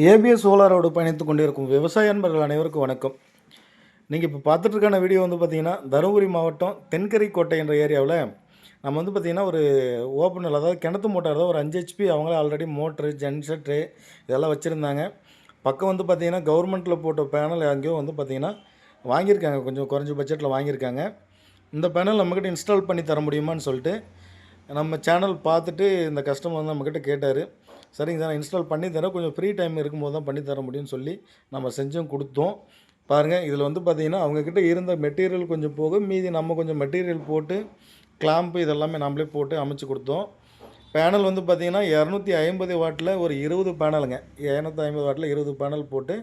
ABS சோலாரோடு பயணித்துக் கொண்டிருக்கும் விவசாய அன்பர்கள் அனைவருக்கும் வணக்கம். நீங்கள் இப்போ பார்த்துட்ருக்கான வீடியோ வந்து பார்த்திங்கன்னா, தருமபுரி மாவட்டம் தென்கரைக்கோட்டை என்ற ஏரியாவில் நம்ம வந்து பார்த்திங்கன்னா ஒரு ஓப்பனில், அதாவது கிணத்து மோட்டார் தான், ஒரு 5 ஹெச்பி அவங்களே ஆல்ரெடி மோட்ரு ஜென்செட்ரு இதெல்லாம் வச்சுருந்தாங்க. பக்கம் வந்து பார்த்திங்கன்னா கவர்மெண்ட்டில் போட்ட பேனல் எங்கேயோ வந்து பார்த்திங்கன்னா வாங்கியிருக்காங்க, கொஞ்சம் குறைஞ்ச பட்ஜெட்டில் வாங்கியிருக்காங்க. இந்த பேனல் நம்மக்கிட்ட இன்ஸ்டால் பண்ணி தர முடியுமான்னு சொல்லிட்டு நம்ம சேனல் பார்த்துட்டு இந்த கஸ்டமர் வந்து நம்மக்கிட்ட கேட்டார். சரிங்க சார், நான் இன்ஸ்டால் பண்ணி தரேன், கொஞ்சம் ஃப்ரீ டைம் இருக்கும்போது தான் பண்ணி தர முடியும்னு சொல்லி நம்ம செஞ்சும் கொடுத்தோம். பாருங்கள், இதில் வந்து பார்த்திங்கன்னா அவங்கக்கிட்ட இருந்த மெட்டீரியல் கொஞ்சம் போக மீதி நம்ம கொஞ்சம் மெட்டீரியல் போட்டு கிளாம்பு இதெல்லாமே நம்மளே போட்டு அமைச்சு கொடுத்தோம். பேனல் வந்து பார்த்திங்கன்னா 250 வாட்டில் ஒரு 20 பேனலுங்க. 250 வாட்டில் 20 பேனல் போட்டு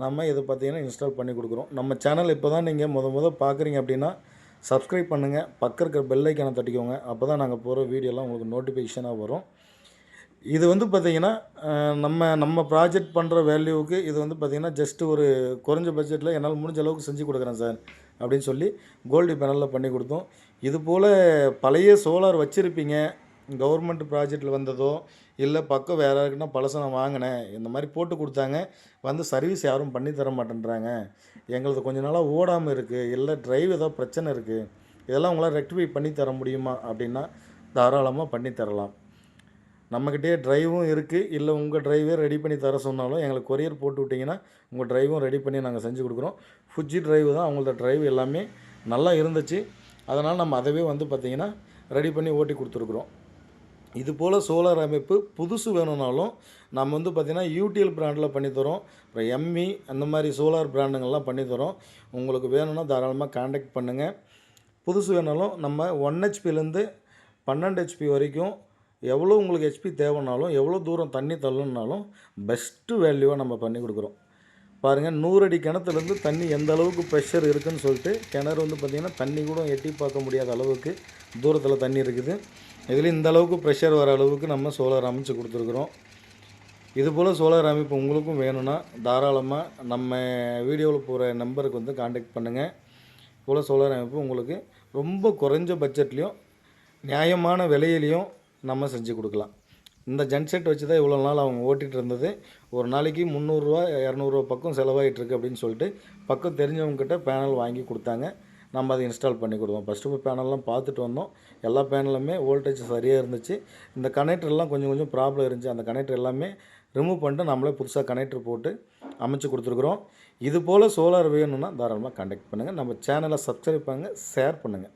நம்ம இதை பார்த்திங்கன்னா இன்ஸ்டால் பண்ணி கொடுக்குறோம். நம்ம சேனல் இப்போ தான் நீங்கள் முத பார்க்குறீங்க அப்படின்னா சப்ஸ்கிரைப் பண்ணுங்கள், பக்கம் இருக்கிற பெல் ஐக்கானை தட்டிக்கோங்க. அப்போ தான் நாங்கள் போகிற வீடியோலாம் உங்களுக்கு நோட்டிஃபிகேஷனாக வரும். இது வந்து பார்த்திங்கன்னா நம்ம ப்ராஜெக்ட் பண்ணுற வேல்யூவுக்கு இது வந்து பார்த்திங்கன்னா ஜஸ்ட்டு ஒரு குறைஞ்ச பட்ஜெட்டில் என்னால் முடிஞ்ச அளவுக்கு செஞ்சு கொடுக்குறேன் சார் அப்படின்னு சொல்லி கோல்டு பேனலில் பண்ணி கொடுத்தோம். இது போல் பழைய சோலார் வச்சுருப்பீங்க, கவர்மெண்ட் ப்ராஜெக்டில் வந்ததோ இல்லை பக்கம் வேறு யாருக்குன்னா பழசை நான் வாங்கினேன், இந்த மாதிரி போட்டு கொடுத்தாங்க, வந்து சர்வீஸ் யாரும் பண்ணி தர மாட்டேன்றாங்க, எங்களது கொஞ்ச நாளாக ஓடாமல் இருக்குது, இல்லை ட்ரைவ் ஏதோ பிரச்சனை இருக்குது, இதெல்லாம் உங்களால் ரெக்டிஃபை பண்ணி தர முடியுமா அப்படின்னா தாராளமாக பண்ணி தரலாம். நம்மக்கிட்டே ட்ரைவும் இருக்குது. இல்லை உங்கள் ட்ரைவே ரெடி பண்ணி தர சொன்னாலும் எங்களுக்கு கொரியர் போட்டு விட்டிங்கன்னா உங்கள் ட்ரைவும் ரெடி பண்ணி நாங்கள் செஞ்சு கொடுக்குறோம். ஃபுஜி ட்ரைவ் தான், அவங்களோட ட்ரைவ் எல்லாமே நல்லா இருந்துச்சு. அதனால் நம்ம அதவே வந்து பார்த்திங்கன்னா ரெடி பண்ணி ஓட்டி கொடுத்துருக்குறோம். இது போல் சோலார் அமைப்பு புதுசு வேணும்னாலும் நம்ம வந்து பார்த்திங்கன்னா யூடிஎல் பிராண்டில் பண்ணித்தரோம். அப்புறம் எம்இ அந்த மாதிரி சோலார் பிராண்டுங்கள்லாம் பண்ணித்தரோம். உங்களுக்கு வேணும்னா தாராளமாக கான்டாக்ட் பண்ணுங்கள். புதுசு வேணாலும் நம்ம 1 ஹெச்பிலேருந்து 12 ஹெச்பி வரைக்கும் எவ்வளோ உங்களுக்கு ஹெச்பி தேவைனாலும், எவ்வளோ தூரம் தண்ணி தள்ளணுன்னாலும் பெஸ்ட்டு வேல்யூவாக நம்ம பண்ணி கொடுக்குறோம். பாருங்கள், 100 அடி கிணத்துலேருந்து தண்ணி எந்த அளவுக்கு ப்ரெஷர் இருக்குதுன்னு சொல்லிட்டு, கிணறு வந்து பார்த்திங்கன்னா தண்ணி கூட எட்டி பார்க்க முடியாத அளவுக்கு தூரத்தில் தண்ணி இருக்குது. இதில் இந்த அளவுக்கு ப்ரெஷர் வர அளவுக்கு நம்ம சோலார் அமைச்சு கொடுத்துருக்குறோம். இதுபோல் சோலார் அமைப்பு உங்களுக்கும் வேணும்னா தாராளமாக நம்ம வீடியோவில் போகிற நம்பருக்கு வந்து கான்டாக்ட் பண்ணுங்கள். போல் சோலார் அமைப்பு உங்களுக்கு ரொம்ப குறைஞ்ச பட்ஜெட்லேயும் நியாயமான விலையிலையும் நம்ம செஞ்சு கொடுக்கலாம். இந்த ஜென்செட் வச்சு தான் இவ்வளோ நாள் அவங்க ஓட்டிகிட்டு இருந்தது. ஒரு நாளைக்கு 300 ரூபா 200 ரூபா பக்கம் செலவாகிட்டுருக்கு அப்படின்னு சொல்லிட்டு பக்கம் தெரிஞ்சவங்ககிட்ட பேனல் வாங்கி கொடுத்தாங்க. நம்ம அதை இன்ஸ்டால் பண்ணி கொடுத்தோம். ஃபஸ்ட்டு போய் பேனல்லாம் பார்த்துட்டு வந்தோம். எல்லா பேனலுமே வோல்டேஜ் சரியாக இருந்துச்சு. இந்த கனெக்டர்லாம் கொஞ்சம் ப்ராப்ளம் இருந்துச்சு. அந்த கனெக்டர் எல்லாமே ரிமூவ் பண்ணிட்டு நம்மளே புதுசாக கனெக்டர் போட்டு அமைச்சு கொடுத்துருக்குறோம். இது போல் சோலார் வேணும்னா தாராளமாக கான்டாக்ட் பண்ணுங்கள். நம்ம சேனலை சப்ஸ்கிரைப் பண்ணுங்கள், ஷேர் பண்ணுங்கள்.